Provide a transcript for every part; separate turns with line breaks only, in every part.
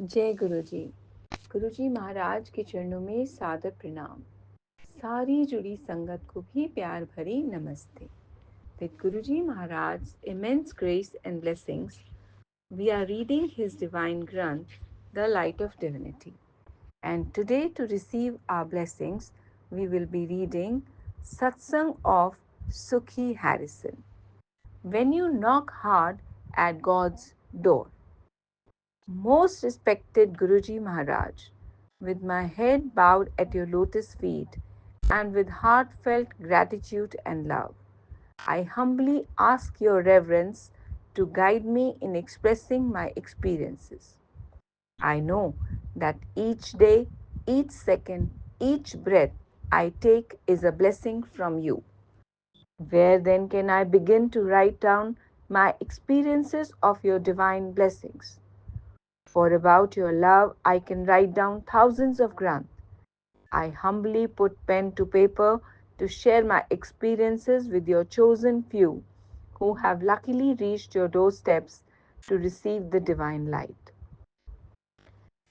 जय गुरु जी। गुरु जी महाराज के चरणों में सादर प्रणाम। सारी जुड़ी संगत को भी प्यार भरी नमस्ते। With Guruji Maharaj's immense grace and blessings, we are reading his divine Granth, the Light of Divinity. And today, to receive our blessings, we will be reading Satsang of Sukhi Harrison. When you knock hard at God's door. Most respected Guruji Maharaj, with my head bowed at your lotus feet and with heartfelt gratitude and love, I humbly ask your reverence to guide me in expressing my experiences. I know that each day, each second, each breath I take is a blessing from you. Where then can I begin to write down my experiences of your divine blessings? For about your love I can write down thousands of granths. I humbly put pen to paper to share my experiences with your chosen few who have luckily reached your doorsteps to receive the divine light.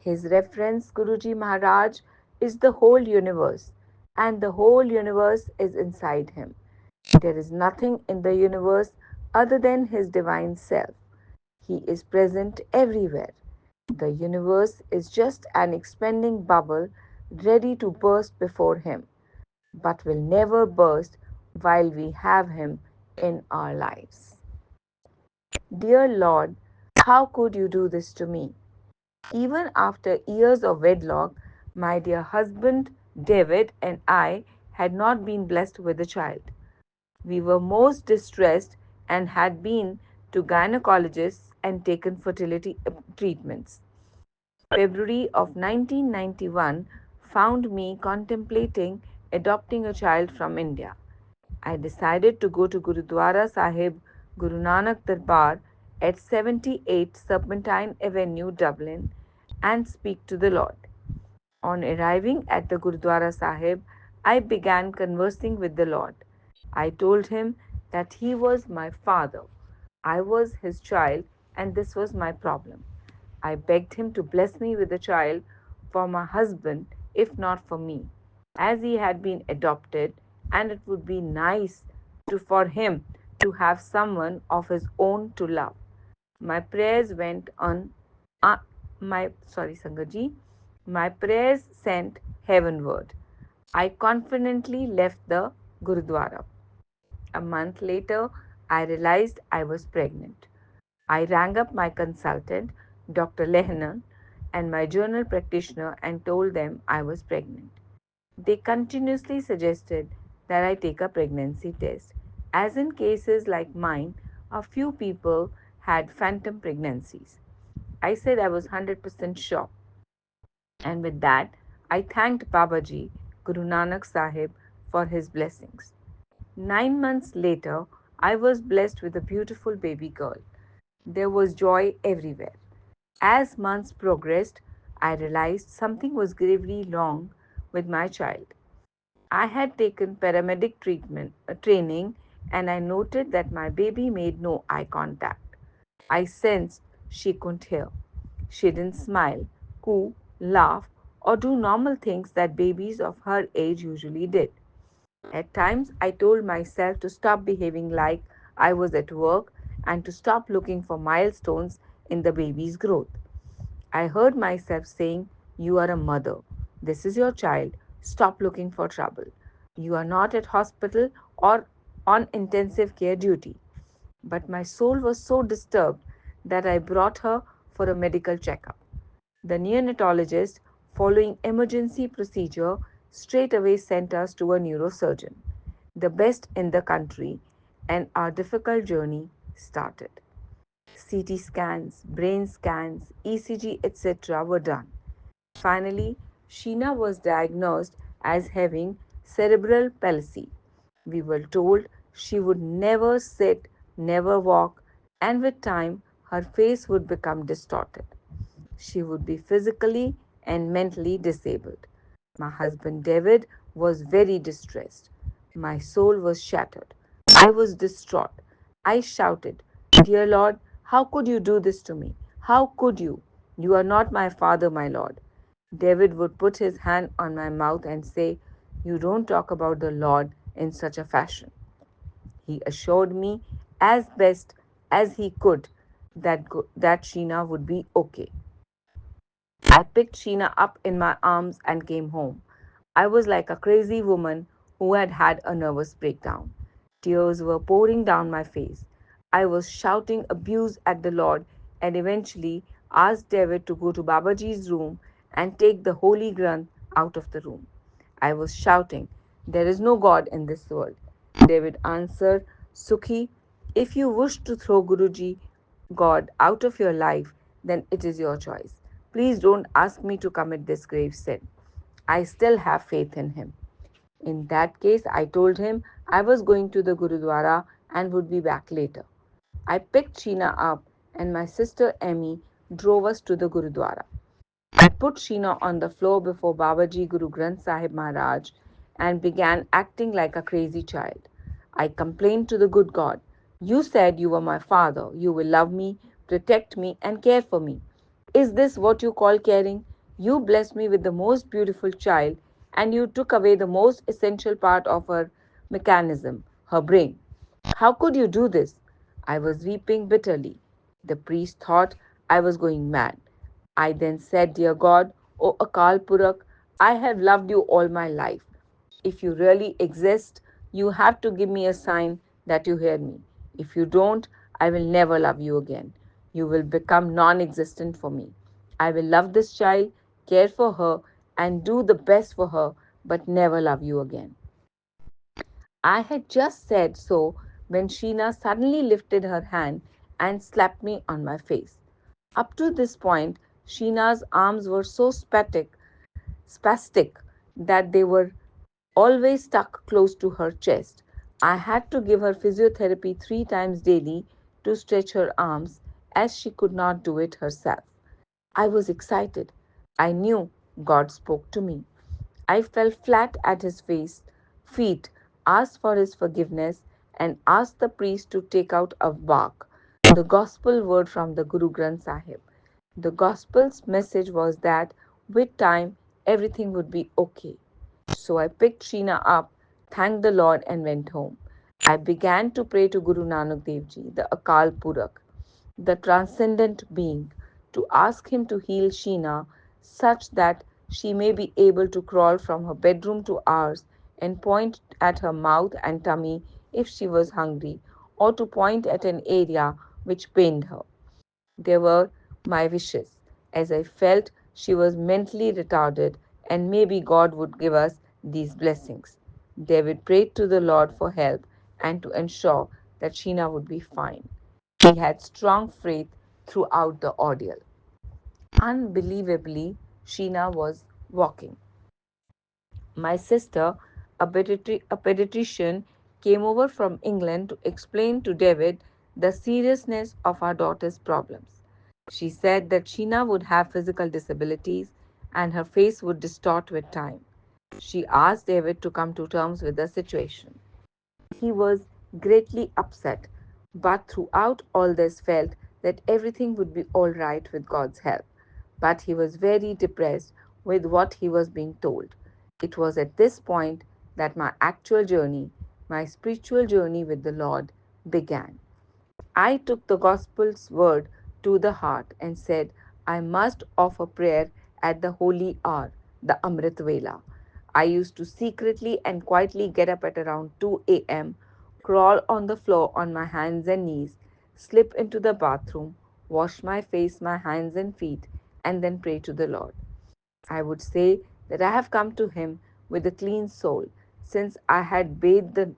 His reference, Guruji Maharaj, is the whole universe, and the whole universe is inside him. There is nothing in the universe other than his divine self. He is present everywhere. The universe is just an expanding bubble ready to burst before him, but will never burst while we have him in our lives. Dear Lord, how could you do this to me? Even after years of wedlock, my dear husband David and I had not been blessed with a child. We were most distressed and had been to gynecologists and taken fertility treatments. February of 1991 found me contemplating adopting a child from India. I decided to go to Gurudwara Sahib Guru Nanak Darbar at 78 Serpentine Avenue, Dublin, and speak to the Lord. On arriving at the Gurudwara Sahib, I began conversing with the Lord. I told him that he was my father, I was his child, and this was my problem. I begged him to bless me with a child for my husband, if not for me, as he had been adopted, and it would be nice for him to have someone of his own to love. My prayers went on. Uh, my sorry, Sangaji. My prayers sent heavenward. I confidently left the Gurudwara. A month later, I realized I was pregnant. I rang up my consultant, Dr. Lehnan, and my general practitioner and told them I was pregnant. They continuously suggested that I take a pregnancy test, as in cases like mine, a few people had phantom pregnancies. I said I was 100% sure, and with that, I thanked Babaji, Guru Nanak Sahib, for his blessings. 9 months later, I was blessed with a beautiful baby girl. There was joy everywhere. As months progressed, I realized something was gravely wrong with my child. I had taken paramedic training and I noted that my baby made no eye contact. I sensed she couldn't hear. She didn't smile, coo, laugh, or do normal things that babies of her age usually did. At times, I told myself to stop behaving like I was at work and to stop looking for milestones in the baby's growth. I heard myself saying, "You are a mother. This is your child. Stop looking for trouble. You are not at hospital or on intensive care duty." But my soul was so disturbed that I brought her for a medical checkup. The neonatologist, following emergency procedure, straight away sent us to a neurosurgeon, the best in the country, and our difficult journey started. CT scans, brain scans, ECG, etc. were done. Finally, Sheena was diagnosed as having cerebral palsy. We were told she would never sit, never walk, and with time her face would become distorted. She would be physically and mentally disabled. My husband David was very distressed. My soul was shattered. I was distraught. I shouted, "Dear Lord, how could you do this to me? How could you?" You are not my father, my lord. David would put his hand on my mouth and say, You don't talk about the Lord in such a fashion. He assured me as best as he could that Sheena would be okay. I picked Sheena up in my arms and came home. I was like a crazy woman who had had a nervous breakdown. Tears were pouring down my face. I was shouting abuse at the Lord and eventually asked David to go to Babaji's room and take the Holy Granth out of the room. I was shouting, There is no God in this world. David answered, Sukhi, if you wish to throw Guruji, God, out of your life, then it is your choice. Please don't ask me to commit this grave sin. I still have faith in him. In that case, I told him I was going to the Gurudwara and would be back later. I picked Sheena up and my sister Emmy drove us to the Gurudwara. I put Sheena on the floor before Babaji Guru Granth Sahib Maharaj and began acting like a crazy child. I complained to the good God, You said you were my father, you will love me, protect me, and care for me. Is this what you call caring? You blessed me with the most beautiful child, and you took away the most essential part of her mechanism, her brain. How could you do this? I was weeping bitterly. The priest thought I was going mad. I then said, Dear God, O Akal Purakh, I have loved you all my life. If you really exist, you have to give me a sign that you hear me. If you don't, I will never love you again. You will become non existent for me. I will love this child, care for her, and do the best for her, but never love you again. I had just said so when Sheena suddenly lifted her hand and slapped me on my face. Up to this point, Sheena's arms were so spastic that they were always stuck close to her chest. I had to give her physiotherapy 3 times daily to stretch her arms as she could not do it herself. I was excited. I knew God spoke to me. I fell flat at his feet, asked for his forgiveness, and asked the priest to take out a bark, the gospel word from the Guru Granth Sahib. The gospel's message was that with time everything would be okay. So I picked Sheena up, thanked the Lord, and went home. I began to pray to Guru Nanak Dev Ji, the Akal Purakh, the transcendent being, to ask him to heal Sheena such that she may be able to crawl from her bedroom to ours and point at her mouth and tummy if she was hungry, or to point at an area which pained her. They were my wishes, as I felt she was mentally retarded and maybe God would give us these blessings. David prayed to the Lord for help and to ensure that Sheena would be fine. He had strong faith throughout the ordeal. Unbelievably, Sheena was walking. My sister, a pediatrician, came over from England to explain to David the seriousness of our daughter's problems. She said that Sheena would have physical disabilities and her face would distort with time. She asked David to come to terms with the situation. He was greatly upset, but throughout all this felt that everything would be all right with God's help. But he was very depressed with what he was being told. It was at this point that my actual journey, my spiritual journey with the Lord, began. I took the Gospel's word to the heart and said, I must offer prayer at the holy hour, the Amrit Vela. I used to secretly and quietly get up at around 2 a.m., crawl on the floor on my hands and knees, slip into the bathroom, wash my face, my hands and feet, and then pray to the Lord. I would say that I have come to him with a clean soul, since I had bathed the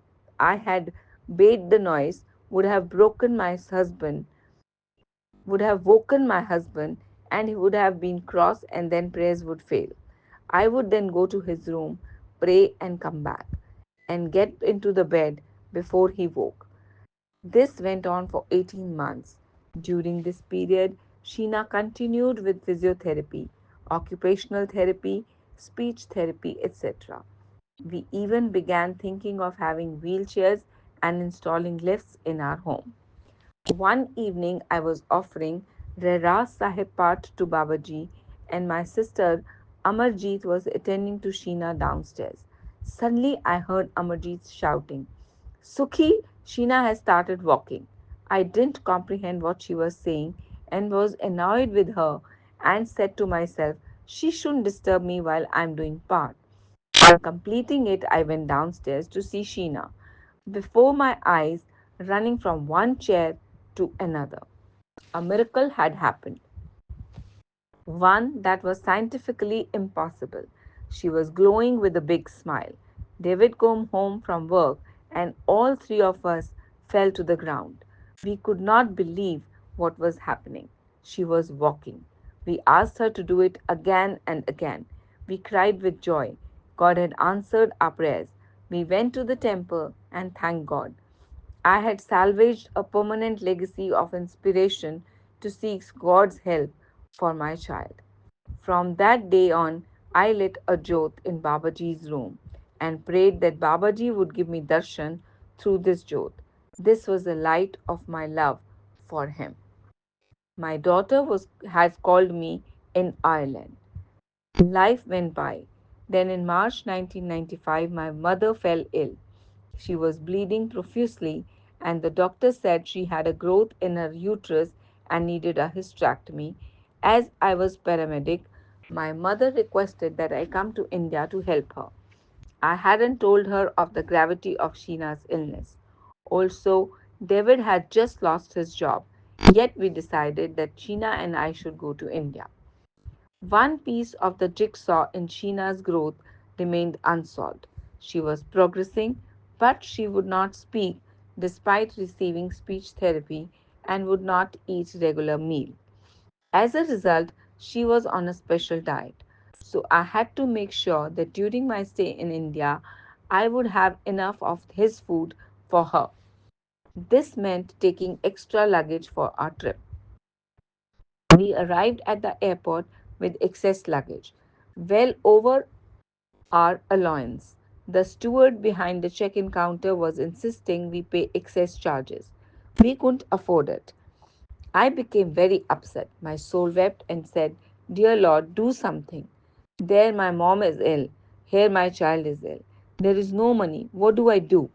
noise would have woken my husband, and he would have been cross, and then prayers would fail. I would then go to his room, pray, and come back, and get into the bed before he woke. This went on for 18 months. During this period, Sheena continued with physiotherapy, occupational therapy, speech therapy, etc. We even began thinking of having wheelchairs and installing lifts in our home. One evening, I was offering Rera Sahib Path to Babaji, and my sister Amarjeet was attending to Sheena downstairs. Suddenly, I heard Amarjeet shouting, Sukhi, Sheena has started walking. I didn't comprehend what she was saying and was annoyed with her and said to myself, she shouldn't disturb me while I'm doing part. On completing it, I went downstairs to see Sheena, before my eyes running from one chair to another. A miracle had happened, one that was scientifically impossible. She was glowing with a big smile. David came home from work, and all three of us fell to the ground. We could not believe what was happening. She was walking. We asked her to do it again and again. We cried with joy. God had answered our prayers. We went to the temple and thanked God. I had salvaged a permanent legacy of inspiration to seek God's help for my child. From that day on, I lit a jyot in Babaji's room and prayed that Babaji would give me darshan through this jyot. This was the light of my love for him. My daughter has called me in Ireland. Life went by. Then in March 1995, my mother fell ill. She was bleeding profusely, and the doctor said she had a growth in her uterus and needed a hysterectomy. As I was paramedic, my mother requested that I come to India to help her. I hadn't told her of the gravity of Sheena's illness. Also, David had just lost his job, yet we decided that Sheena and I should go to India. One piece of the jigsaw in Sheena's growth remained unsolved. She was progressing, but she would not speak despite receiving speech therapy and would not eat regular meal. As a result, she was on a special diet. So I had to make sure that during my stay in India, I would have enough of his food for her. This meant taking extra luggage for our trip. We arrived at the airport with excess luggage, well over our allowance. The steward behind the check in counter was insisting we pay excess charges. We couldn't afford it. I became very upset. My soul wept and said, Dear Lord, do something. There my mom is ill. Here my child is ill. There is no money. What do I do?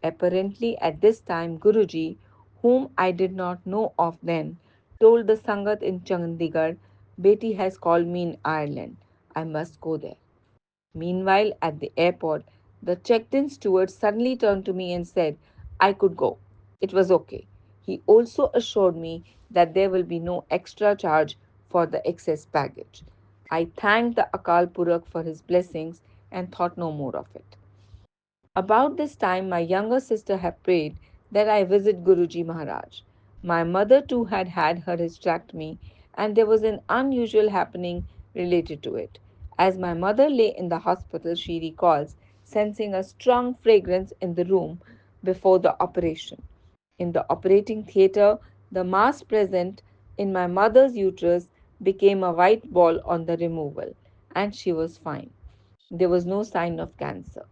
Apparently, at this time, Guruji, whom I did not know of then, told the Sangat in Chandigarh, Beti has called me in Ireland. I must go there. Meanwhile, at the airport, the checked in steward suddenly turned to me and said I could go. It was okay. He also assured me that there will be no extra charge for the excess baggage. I thanked the Akal Purakh for his blessings and thought no more of it. About this time, my younger sister had prayed that I visit Guruji Maharaj. My mother too had had her hysterectomy, and there was an unusual happening related to it. As my mother lay in the hospital, she recalls sensing a strong fragrance in the room before the operation. In the operating theatre, the mass present in my mother's uterus became a white ball on the removal, and she was fine. There was no sign of cancer.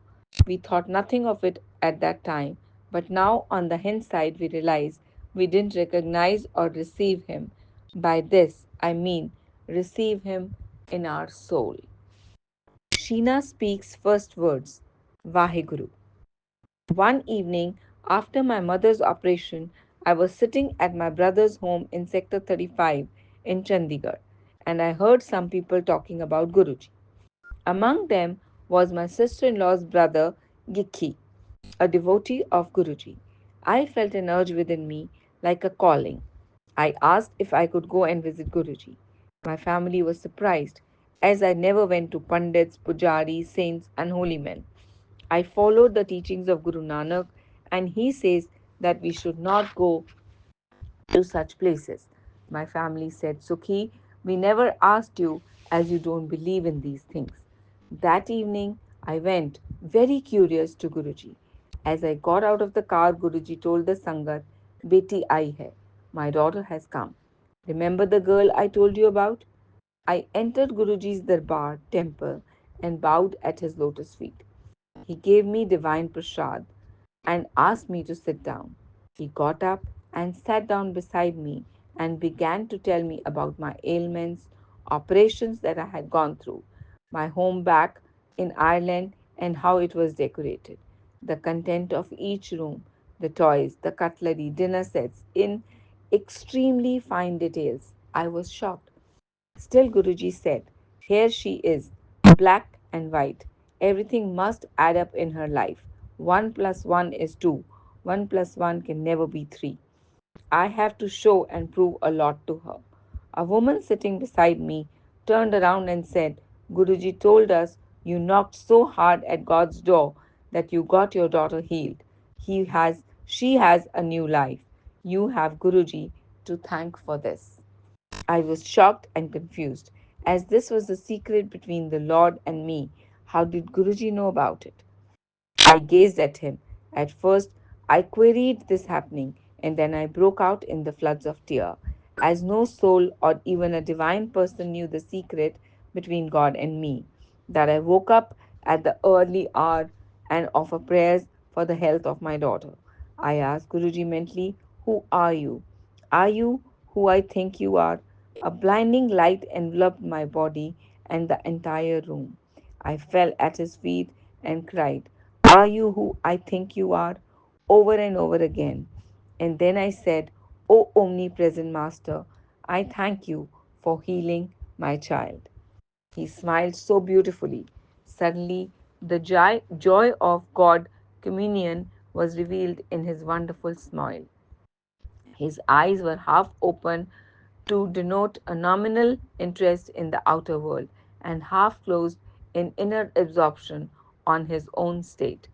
We thought nothing of it at that time, but now on the hindsight we realize we didn't recognize or receive him. By this, I mean receive him in our soul. Sheena speaks first words, Vaheguru. One evening, after my mother's operation, I was sitting at my brother's home in Sector 35 in Chandigarh, and I heard some people talking about Guruji. Among them was my sister in law's brother, Gikhi, a devotee of Guruji. I felt an urge within me, like a calling. I asked if I could go and visit Guruji. My family was surprised, as I never went to pandits, pujaris, saints, and holy men. I followed the teachings of Guru Nanak, and he says that we should not go to such places. My family said, Sukhi, we never asked you as you don't believe in these things. That evening, I went, very curious, to Guruji. As I got out of the car, Guruji told the Sangat, Beti aayi hai. My daughter has come. Remember the girl I told you about? I entered Guruji's darbar temple and bowed at his lotus feet. He gave me divine prasad and asked me to sit down. He got up and sat down beside me and began to tell me about my ailments, operations that I had gone through, my home back in Ireland, and how it was decorated. The content of each room, the toys, the cutlery, dinner sets, in extremely fine details. I was shocked. Still, Guruji said, here she is, black and white. Everything must add up in her life. 1 plus 1 is 2. 1 plus 1 can never be 3. I have to show and prove a lot to her. A woman sitting beside me turned around and said, Guruji told us you knocked so hard at God's door that you got your daughter healed. She has a new life. You have Guruji to thank for this. I was shocked and confused, as this was a secret between the Lord and me. How did Guruji know about it? I gazed at him. At first, I queried this happening, and then I broke out in the floods of tears, as no soul or even a divine person knew the secret between God and me. That I woke up at the early hour and offered prayers for the health of my daughter. I asked Guruji mentally, who are you? Are you who I think you are? A blinding light enveloped my body and the entire room. I fell at his feet and cried, are you who I think you are? Over and over again. And then I said, O omnipresent Master, I thank you for healing my child. He smiled so beautifully. Suddenly, the joy of God communion was revealed in his wonderful smile. His eyes were half open to denote a nominal interest in the outer world, and half closed in inner absorption on his own state.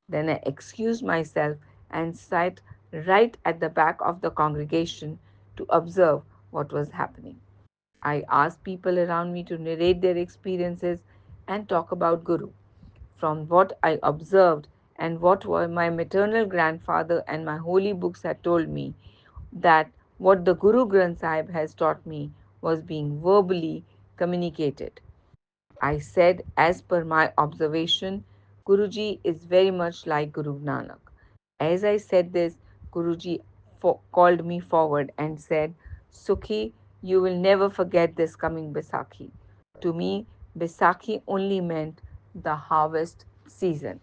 Then I excused myself and sat right at the back of the congregation to observe what was happening. I asked people around me to narrate their experiences and talk about Guru. From what I observed and what my maternal grandfather and my holy books had told me, that what the Guru Granth Sahib has taught me was being verbally communicated. I said, as per my observation, Guruji is very much like Guru Nanak. As I said this, Guruji called me forward and said, Sukhi, you will never forget this coming Baisakhi. To me, Baisakhi only meant the harvest season.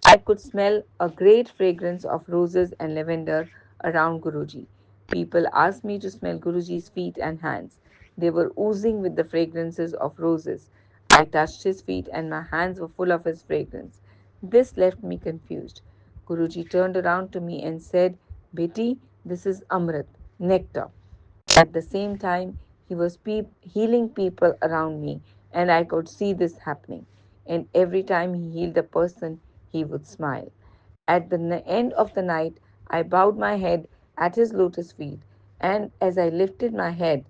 I could smell a great fragrance of roses and lavender around Guruji. People asked me to smell Guruji's feet and hands. They were oozing with the fragrances of roses. I touched his feet and my hands were full of his fragrance. This left me confused. Guruji turned around to me and said, Beti, this is Amrit, nectar. At the same time, he was healing people around me, and I could see this happening. And every time he healed a person, he would smile. At the end of the night, I bowed my head at his lotus feet, and as I lifted my head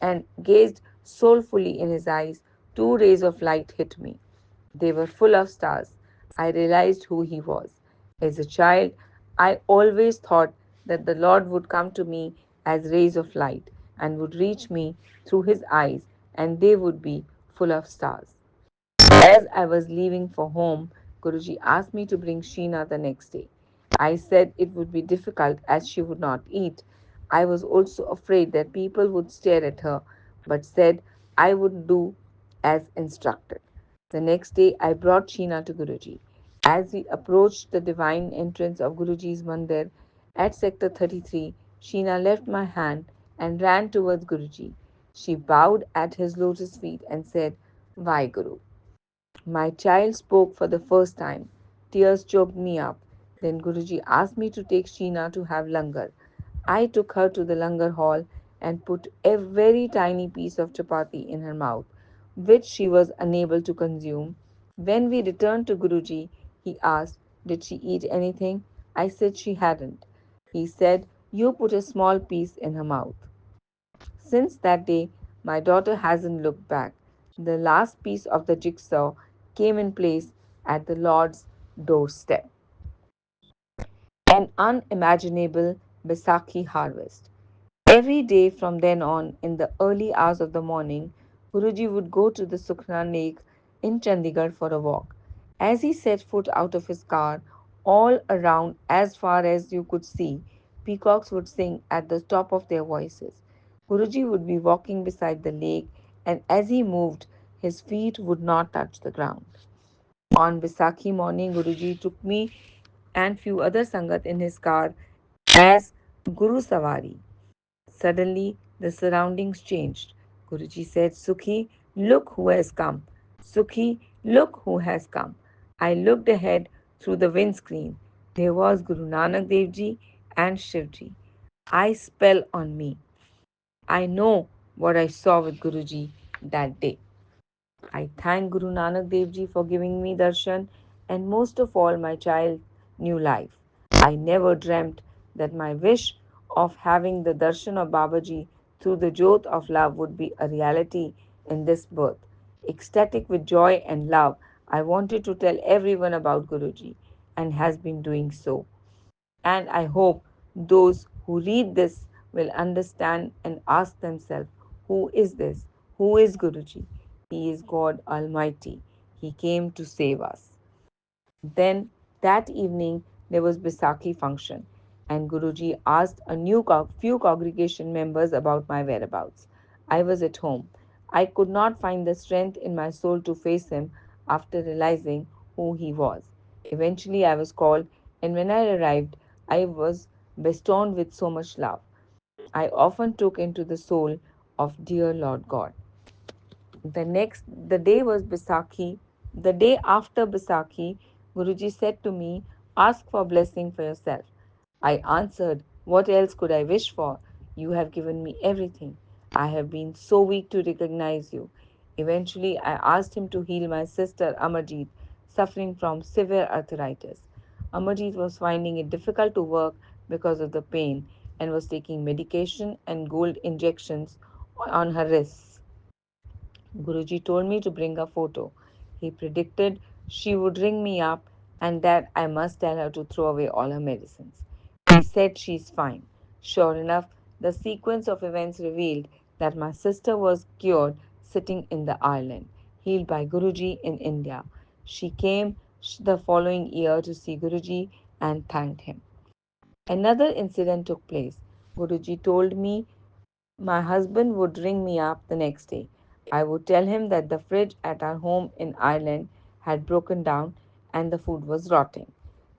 and gazed soulfully in his eyes, two rays of light hit me. They were full of stars. I realized who he was. As a child, I always thought that the Lord would come to me as rays of light and would reach me through his eyes, and they would be full of stars. As I was leaving for home, Guruji asked me to bring Sheena the next day. I said it would be difficult as she would not eat. I was also afraid that people would stare at her, but said I would do as instructed. The next day, I brought Sheena to Guruji. As we approached the divine entrance of Guruji's mandir at Sector 33, Sheena left my hand and ran towards Guruji. She bowed at his lotus feet and said, Why, Guru? My child spoke for the first time. Tears choked me up. Then Guruji asked me to take Sheena to have langar. I took her to the langar hall and put a very tiny piece of chapati in her mouth, which she was unable to consume. When we returned to Guruji, he asked, Did she eat anything? I said she hadn't. He said, You put a small piece in her mouth. Since that day, my daughter hasn't looked back. The last piece of the jigsaw came in place at the Lord's doorstep. An unimaginable Baisakhi harvest. Every day from then on, in the early hours of the morning, Guruji would go to the Sukhna Lake in Chandigarh for a walk. As he set foot out of his car, all around, as far as you could see, Peacocks would sing at the top of their voices. Guruji would be walking beside the lake, and as he moved, his feet would not touch the ground. On Bisakhi morning, Guruji took me and few other Sangat in his car as Guru Savari. Suddenly, the surroundings changed. Guruji said, Sukhi, look who has come. Sukhi, look who has come. I looked ahead through the windscreen. There was Guru Nanak Dev Ji and Shivji. Eyes fell on me. I know what I saw with Guruji that day. I thank Guru Nanak Dev Ji for giving me darshan and most of all my child new life. I never dreamt that my wish of having the darshan of Babaji through the jot of love would be a reality in this birth. Ecstatic with joy and love, I wanted to tell everyone about Guruji and has been doing so. And I hope those who read this will understand and ask themselves, who is this? Who is Guruji? He is God Almighty. He came to save us. Then that evening there was Bisakhi function and Guruji asked few congregation members about my whereabouts. I was at home. I could not find the strength in my soul to face him after realizing who he was. Eventually I was called and when I arrived I was bestowed with so much love. I often took into the soul of dear Lord God. The day was Bisakhi. The day after Bisakhi, Guruji said to me, ask for blessing for yourself. I answered, what else could I wish for? You have given me everything. I have been so weak to recognize you. Eventually, I asked him to heal my sister Amarjeet, suffering from severe arthritis. Amarjeet was finding it difficult to work because of the pain and was taking medication and gold injections on her wrists. Guruji told me to bring a photo. He predicted she would ring me up and that I must tell her to throw away all her medicines. He said she's fine. Sure enough, the sequence of events revealed that my sister was cured sitting in the island, healed by Guruji in India. She came the following year to see Guruji and thanked him. Another incident took place. Guruji told me my husband would ring me up the next day. I would tell him that the fridge at our home in Ireland had broken down and the food was rotting.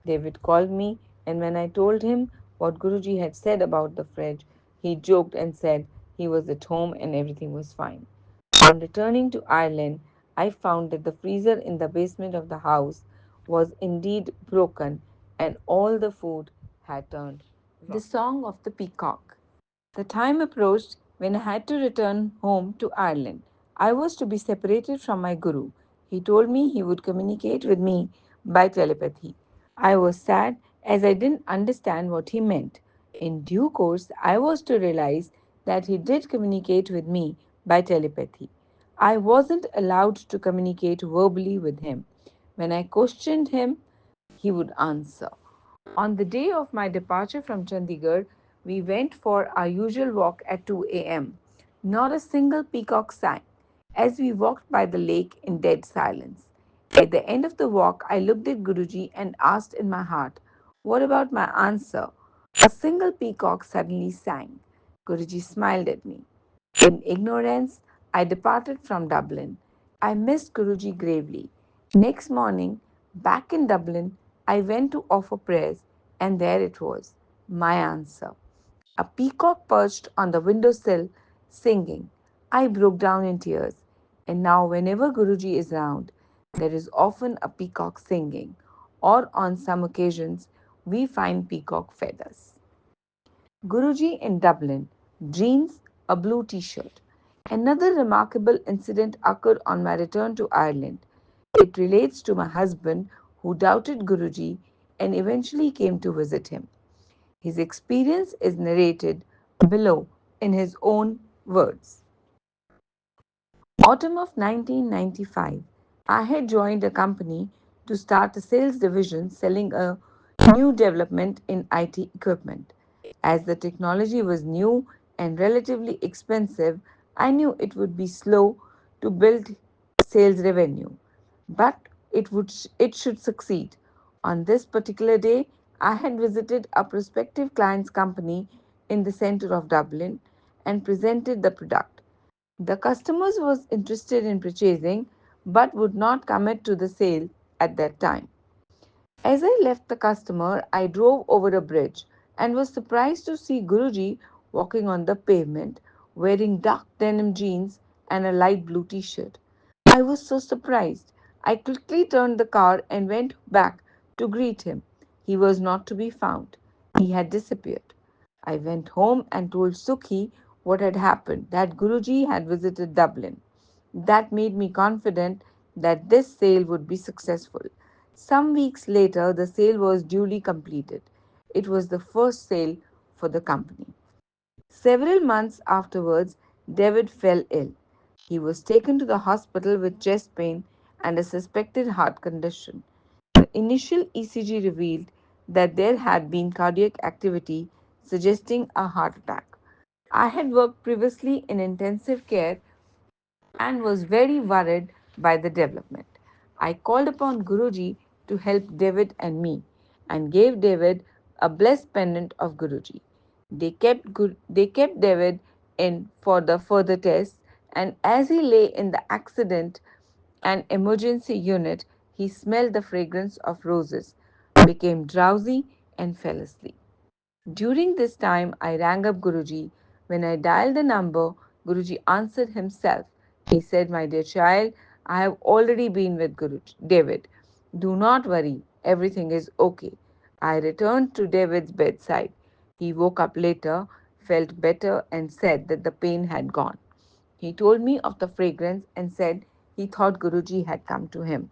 David called me, and when I told him what Guruji had said about the fridge, he joked and said he was at home and everything was fine. On returning to Ireland, I found that the freezer in the basement of the house was indeed broken and all the food had turned rotten. The Song of the Peacock. The time approached when I had to return home to Ireland. I was to be separated from my guru. He told me he would communicate with me by telepathy. I was sad as I didn't understand what he meant. In due course, I was to realize that he did communicate with me by telepathy. I wasn't allowed to communicate verbally with him. When I questioned him, he would answer. On the day of my departure from Chandigarh, we went for our usual walk at 2 a.m. Not a single peacock sang as we walked by the lake in dead silence. At the end of the walk, I looked at Guruji and asked in my heart, what about my answer? A single peacock suddenly sang. Guruji smiled at me. In ignorance, I departed from Dublin. I missed Guruji gravely. Next morning, back in Dublin, I went to offer prayers, and there it was, my answer. A peacock perched on the windowsill singing. I broke down in tears, and now, whenever Guruji is around, there is often a peacock singing, or on some occasions, we find peacock feathers. Guruji in Dublin, jeans, a blue t shirt. Another remarkable incident occurred on my return to Ireland. It relates to my husband who doubted Guruji and eventually came to visit him. His experience is narrated below in his own words. Autumn of 1995, I had joined a company to start a sales division selling a new development in IT equipment. As the technology was new and relatively expensive, I knew it would be slow to build sales revenue, but it should succeed. On this particular day, I had visited a prospective client's company in the center of Dublin and presented the product. The customers was interested in purchasing but would not commit to the sale at that time. As I left the customer, I drove over a bridge and was surprised to see Guruji walking on the pavement wearing dark denim jeans and a light blue t shirt. I was so surprised. I quickly turned the car and went back to greet him. He was not to be found. He had disappeared. I went home and told Sukhi what had happened, that Guruji had visited Dublin. That made me confident that this sale would be successful. Some weeks later, the sale was duly completed. It was the first sale for the company. Several months afterwards, David fell ill. He was taken to the hospital with chest pain and a suspected heart condition. The initial ECG revealed that there had been cardiac activity suggesting a heart attack. I had worked previously in intensive care and was very worried by the development. I called upon Guruji to help David and me and gave David a blessed pendant of Guruji. They kept David in for the further tests, and as he lay in the accident and emergency unit, he smelled the fragrance of roses, became drowsy, and fell asleep. During this time, I rang up Guruji. When I dialed the number, Guruji answered himself. He said, "My dear child, I have already been with David. Do not worry, everything is okay." I returned to David's bedside. He woke up later, felt better, and said that the pain had gone. He told me of the fragrance and said he thought Guruji had come to him.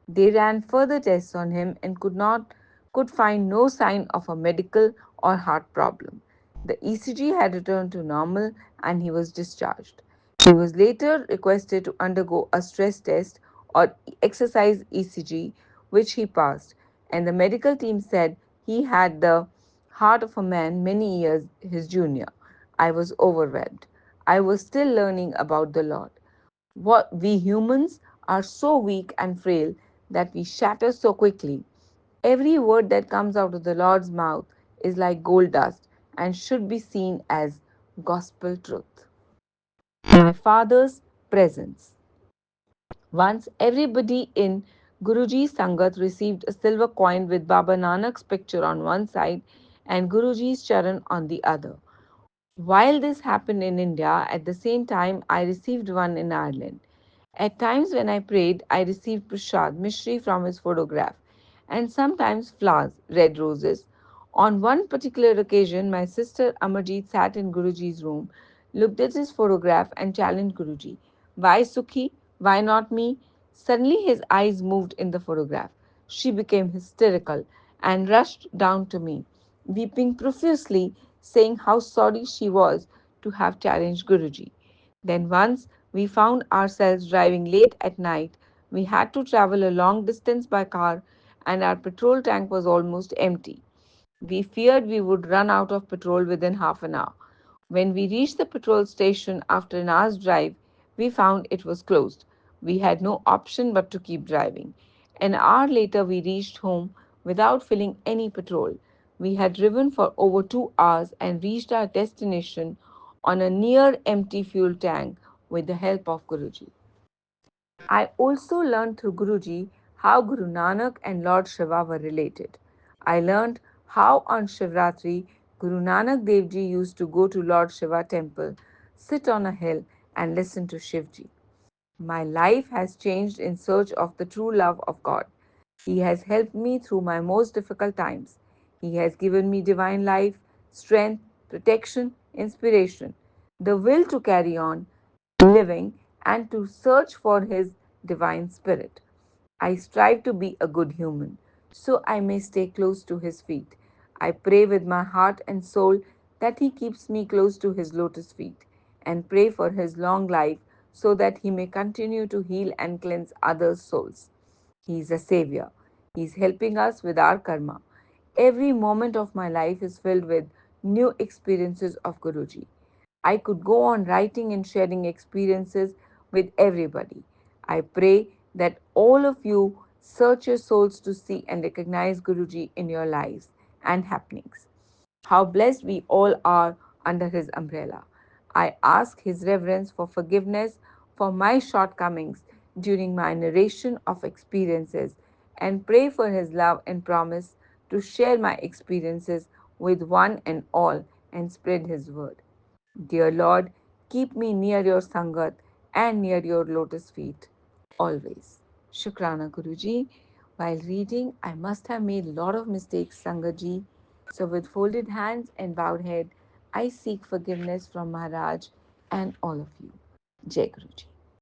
They ran further tests on him and could find no sign of a medical or heart problem. The ECG had returned to normal and he was discharged. He was later requested to undergo a stress test or exercise ECG, which he passed, and the medical team said he had the heart of a man many years his junior. I was overwhelmed. I was still learning about the Lord. What we humans are so weak and frail that we shatter so quickly. Every word that comes out of the Lord's mouth is like gold dust and should be seen as gospel truth. My father's presence. Once everybody in Guruji's Sangat received a silver coin with Baba Nanak's picture on one side and Guruji's charan on the other. While this happened in India, at the same time I received one in Ireland. At times when I prayed, I received prasad, mishri from his photograph, and sometimes flowers, red roses. On one particular occasion, my sister Amarjeet sat in Guruji's room, looked at his photograph, and challenged Guruji. Why Sukhi? Why not me? Suddenly his eyes moved in the photograph. She became hysterical and rushed down to me, weeping profusely, saying how sorry she was to have challenged Guruji. Then once we found ourselves driving late at night. We had to travel a long distance by car and our petrol tank was almost empty. We feared we would run out of petrol within half an hour. When we reached the petrol station after an hour's drive, we found it was closed. We had no option but to keep driving. An hour later, we reached home without filling any petrol. We had driven for over 2 hours and reached our destination on a near empty fuel tank with the help of Guruji. I also learned through Guruji how Guru Nanak and Lord Shiva were related. I learned how on Shivratri, Guru Nanak Dev Ji used to go to Lord Shiva temple, sit on a hill and listen to Shivji. My life has changed in search of the true love of God. He has helped me through my most difficult times. He has given me divine life, strength, protection, inspiration, the will to carry on living and to search for His divine spirit. I strive to be a good human so I may stay close to His feet. I pray with my heart and soul that He keeps me close to His lotus feet and pray for His long life so that He may continue to heal and cleanse others' souls. He is a savior. He is helping us with our karma. Every moment of my life is filled with new experiences of Guruji. I could go on writing and sharing experiences with everybody. I pray that all of you search your souls to see and recognize Guruji in your lives and happenings. How blessed we all are under His umbrella. I ask His reverence for forgiveness for my shortcomings during my narration of experiences and pray for His love and promise to share my experiences with one and all and spread His word. Dear Lord, keep me near your Sangat and near your lotus feet always. Shukrana Guruji. While reading, I must have made a lot of mistakes, Sangaji. So, with folded hands and bowed head, I seek forgiveness from Maharaj and all of you. Jai Guruji.